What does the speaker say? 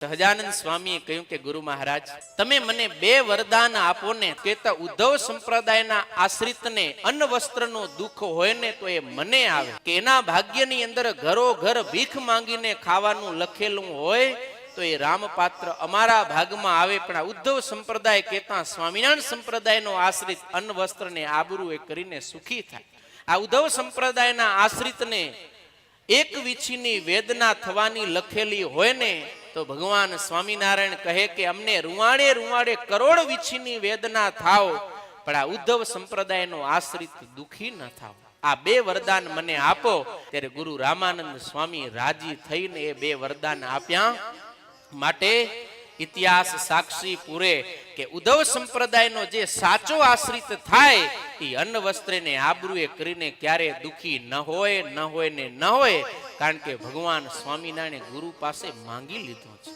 સહજાનંદ સ્વામીએ કહ્યું કે ગુરુ મહારાજ તમે મને બે વરદાન આપો ને કેતા ઉદ્ધવ સંપ્રદાયના આશ્રિતને અન્ન વસ્ત્રનો દુઃખ હોય ને તો એ મને આવે કે એના ભાગ્યની અંદર ઘરો ઘર ભીખ માંગીને ખાવાનું લખેલું હોય તો એ રામપાત્ર અમારા ભાગમાં આવે પણ આ ઉદ્ધવ સંપ્રદાય કહેતા સ્વામિનારાયણ સંપ્રદાયનો આશ્રિત અન્ન વસ્ત્રને આબરૂ એ કરીને સુખી થાય. આ ઉદ્ધવ સંપ્રદાયના આશ્રિતને એક વીછીની વેદના થવાની લખેલી હોય ને તો ભગવાન સ્વામિનારાયણ કહે કે અમને રૂવાડે રૂવાડે કરોડ વીછીની વેદના થાવ પણ આ ઉદ્ધવ સંપ્રદાયનો આશ્રિત દુખી ન થાવ. આ બે વરદાન મને આપો. ત્યારે ગુરુ રામાનંદ સ્વામી રાજી થઈને એ બે વરદાન આપ્યા. માટે ઇતિહાસ સાક્ષી પૂરે કે ઉદ્ધવ સંપ્રદાયનો જે સાચો આશ્રિત થાય એ અન્ન વસ્ત્રને આબરૂએ કરીને ક્યારે દુખી ન હોય ને ન હોય. કારણ કે ભગવાન સ્વામિનારાયણે ગુરુ પાસે માંગી લીધો છે.